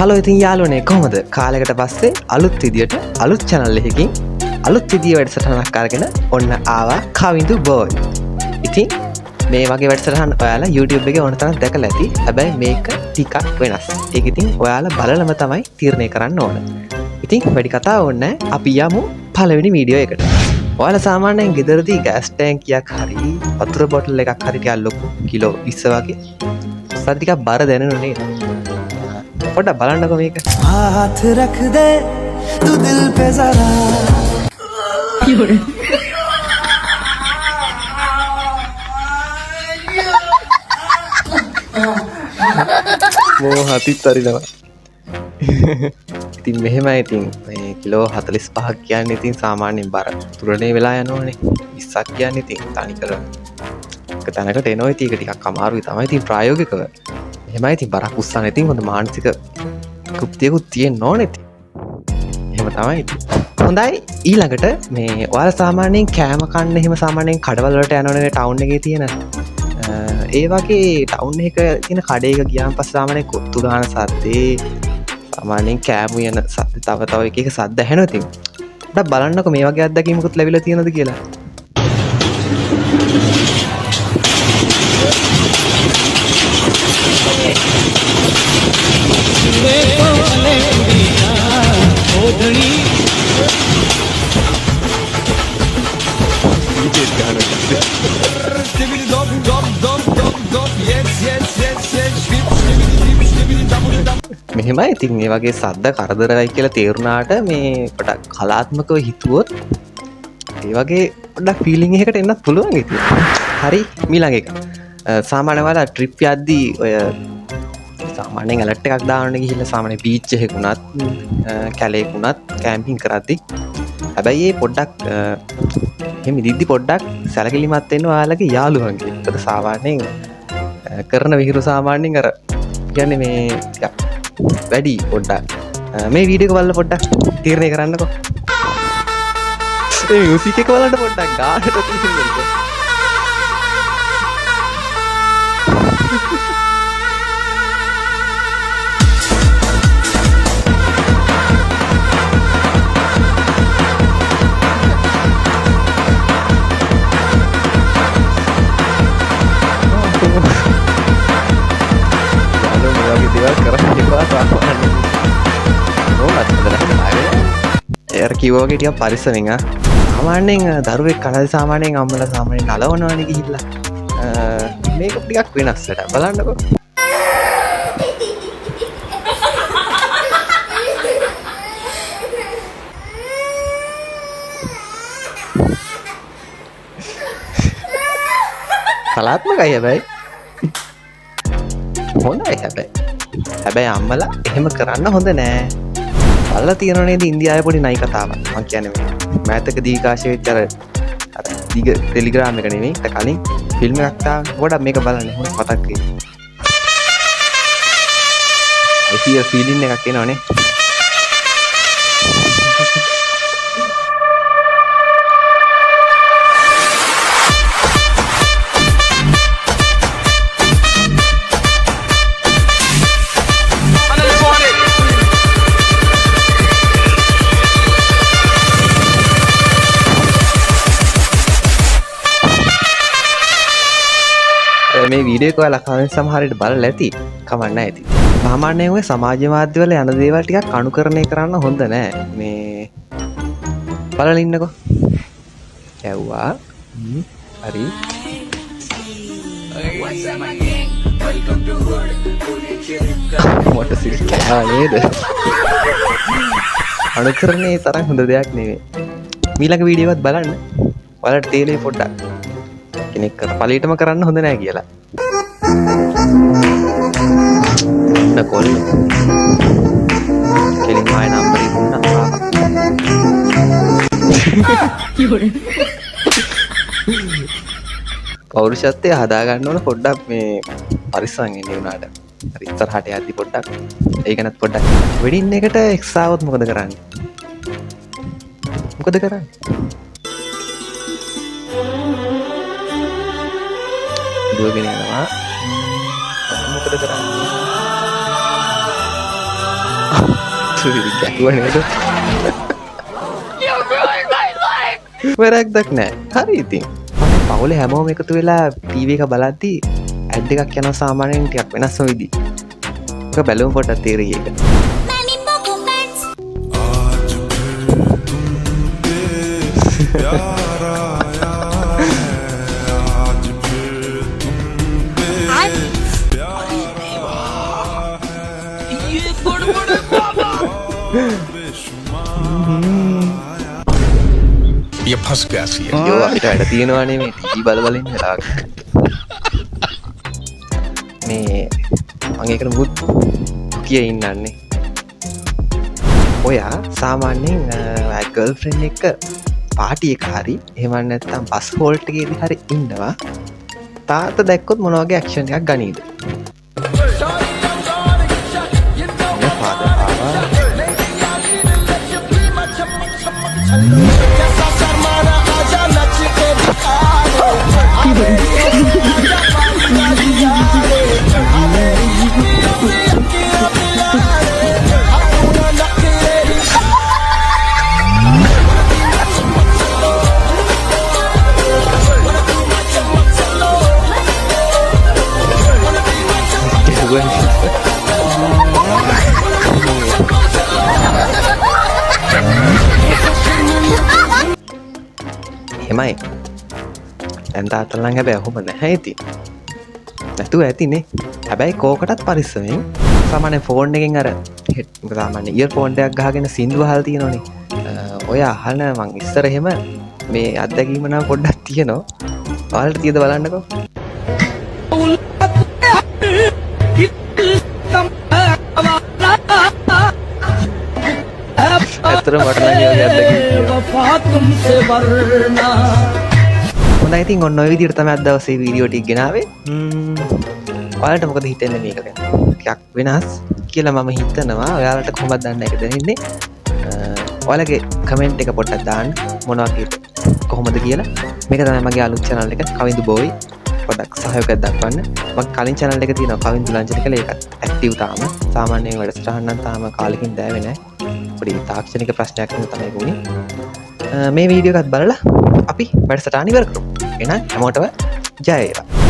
Hello ඉතින් යාළුවනේ කොහොමද? කාලයකට පස්සේ අලුත් විදියට අලුත් channel එකකින් අලුත් විදිය වැඩසටහනක් අරගෙන ඔන්න ආවා කවිඳු බෝයි. ඉතින් මේ වගේ වැඩසටහන් ඔයාලා YouTube එකේ ඕන තරම් දැකලා ඇති. හැබැයි මේක ටිකක් වෙනස්. ඒක ඉතින් ඔයාලා බලලම තමයි තීරණය කරන්න ඕන. ඉතින් වැඩි කතා ඕනේ නැහැ. අපි යමු පළවෙනි වීඩියෝ එකට. ඔයාලා සාමාන්‍යයෙන් ගෙදරදී ගෑස් ටැංකියක් හරි වතුර බොටල් එකක් හරි ටිකක් ලොකු කිලෝ 20 වගේ සද්ද ටිකක් බර දැනෙනු නේද? पढ़ा बालंडा को मेक हाथ रख दे तू दिल पे जरा वो हाथी तारी लगा ඉතින් මෙහෙමයි ඉතින් මේ කිලෝ 45ක් කියන්නේ ඉතින් සාමාන්‍යයෙන් බර තුරණේ වෙලා යනවනේ 20ක් කියන්නේ ඉතින් තනිකර එක තැනකට එනවා ඉතින් ඒක ටිකක් අමාරුයි තමයි ඉතින් ප්‍රායෝගිකව එහෙමයි ඉතින් බරක් උස්සන්න ඉතින් හොඳ මානසික තෘප්තියකුත් තියෙන්න ඕනේ ඉතින් එහෙම තමයි ඉතින් හොඳයි ඊළඟට මේ ඔයාලා සාමාන්‍යයෙන් කෑම කන්න එහෙම සාමාන්‍යයෙන් කඩවල වලට යනවනේ ටවුන් එකේ තියෙන ඒ වගේ ටවුන් එක තියෙන කඩේක ගියාම පස්සේ සාමාන්‍යයෙන් කොත්තු ගාන සද්දේ සාමාන්‍යයෙන් කෑමු යන සද්ද තව එක එක සද්ද ඇහෙනවා ඉතින් පොඩ්ඩක් බලන්නකෝ මේ වගේ අත්දැකීමකුත් ලැබිලා තියෙනවද කියලා මෙහෙමයි ඉතින් මේ වගේ සද්ද කරදරයි කියලා තේරුණාට මේ පොඩක් කලාත්මකව හිතුවොත් ඒ වගේ පොඩක් ෆීලිං එකකට එන්නත් පුළුවන් ඉතින්. හරි ඊළඟ එක. සාමාන්‍යයෙන් වල ට්‍රිප් යද්දී ඔය සාමාන්‍යයෙන් ඇලර්ට් එකක් දාන්න ගිහිල්ලා සාමාන්‍ය බීච් එකක උනත් කැලේක උනත් කැම්පින් කරද්දී හැබැයි ඒ පොඩ්ඩක් එහෙම ඉදිද්දි පොඩ්ඩක් සැලකිලිමත් වෙන්න ඔයාලගේ යාළුවන්ගේ. ඒකද සාමාන්‍යයෙන් කරන විහිළු සාමාන්‍යයෙන් අර කියන්නේ මේ වැඩි පොඩ්ඩක් මේ වීඩියෝ එක බලලා පොඩ්ඩක් තීරණය කරන්නකෝ. මේ මියුසික් එක බලන්න පොඩ්ඩක් ගානට තියෙන්නේ. එයාර කිව්වා වගේ ටිකක් පරිස්සමෙන් සාමාන්‍යයෙන් දරුවෙක් කනද සාමාන්‍යයෙන් අම්මලා සාමාන්‍යයෙන් නලවනවනේ ගිහිල්ලා මේක ටිකක් වෙනස් වැඩක් බලන්නකෝ කලාත්මකයි හැබැයි හොඳයි හැබැයි අම්මලා එහෙම කරන්න හොඳ නෑ බලලා තියෙනව නේද ඉන්දියාවේ පොඩි නයි කතාවක් මම කියන්නේ මේ මෑතකදී කාශය වෙච්ච අර දිග ටෙලිග්‍රෑම් එක නෙමෙයි ඊට කලින් ෆිල්ම් එකක් තාම පොඩක් මේක බලන්න හොඳ මතක් වෙයි ඒ ෆීලින් එකක් එනවනේ මේ වීඩියෝ එක ඔයාලා කමෙන්ට් සමහරවිට බලලා ඇති කමක් නැහැ ඇති. සාමාන්‍යයෙන් ඔය සමාජ මාධ්‍ය වල යන දේවල් ටිකක් අනුකරණය කරන්න හොඳ නැහැ. මේ බලලා ඉන්නකෝ. ඇව්වා. හරි. මොට සිල් කෑවා නේද? අනුකරණේ තරම් හොඳ දෙයක් නෙවෙයි. ඊළඟ වීඩියෝ එකත් බලන්න. ඔයාලට තේරෙයි පොඩ්ඩක්. කෙනෙක් පලියටම කරන්න හොඳ නෑ කියලා කොල්ල කෙලින් ආය නම්බරේ දුන්නා පෞරුෂත්වය හදාගන්න ඕන පොඩ්ඩක් මේ පරිස්සම් ඉන්න උනාට හරි ඉස්සරහට යද්දි පොඩ්ඩක් ඒක නැත් පොඩ්ඩක් වෙඩින් එකට එක්ස් ආවොත් මොකද කරන්නේ දුවගෙන යනවා මොකද කරන්නේ ගැටුව නේද වැරැක්දක් නෑ හරි ඉතින් පවුල හැමෝම එකතු වෙලා ටීවී එක බලද්දී ඇඩ් එකක් යන සාමාන්‍යයෙන් ටිකක් වෙනස්ම විදි එක බැලුම් පොඩ්ඩක් තේරෙයි ඒක ये फंस गया सी යෝ අපිට වැඩ තියෙනවානේ මේ ටීවී බල බල ඉන්න වෙලාවක මේ මම ඒකට මුත් කිය ඉන්නන්නේ ඔයා සාමාන්‍යයෙන් ගර්ල්ෆ්‍රෙන්ඩ් එක්ක පාටි එක හරි එහෙම නැත්නම් බස් හෝල්ට් එකේදී හරි ඉන්නවා තාත්තා දැක්කොත් මොන වගේ ඇක්ෂන් එකක් ගනීද එමයි දැන් තාත්තලා නම් හැබැයි ඔහොම නැහැ ඉතින් නැතුව ඇතිනේ හැබැයි කෝකටත් පරිස්සමෙන් සාමාන්‍ය ෆෝන් එකෙන් අර සාමාන්‍ය ඉයර්ෆෝන් එකක් ගහගෙන සින්දු අහලා තියෙනවනේ ඔය අහන මං ඉස්සර එහෙම මේ අත්දැකීම නම් පොඩ්ඩක් තියෙනවා ඔයාලට තියද බලන්නකෝ ඇත්තටම මට නම් ඒ වගේ අත්දැකීම් තියෙනවා හොඳයි ඉතින් ඔන්න ඔය විදිහට තමයි අද දවසේ වීඩියෝ ටික ගෙනාවේ ඔයාලට මොකද හිතෙන්නේ මේක ගැන ටිකක් වෙනස් කියලා මම හිතනවා ඔයාලට කොහොමද දන්න එක දැනෙන්නේ ඔයාලගේ කමෙන්ට් එක පොඩ්ඩක් දාන්න මොනවා කියද කොහොමද කියලා මේක තමයි මගේ අලුත් channel එක කවින්දු බෝයි පොඩ්ඩක් සහයෝගයක් දක්වන්න මම කලින් channel එක තියෙනවා කවින්දු ලංජන කියලා ඒකත් ඇක්ටිව් තාම සාමාන්‍යයෙන් වැඩසටහන් නම් තාම කාලෙකින් දැවෙන්නේ නැහැ පොඩි තාක්ෂණික ප්‍රශ්නයක් නෙමෙයි තමයි වුනේ මේ වීඩියෝ එකත් බලලා අපි වැඩසටහන ඉවර කරමු එහෙනම් හැමෝටම ජය වේවා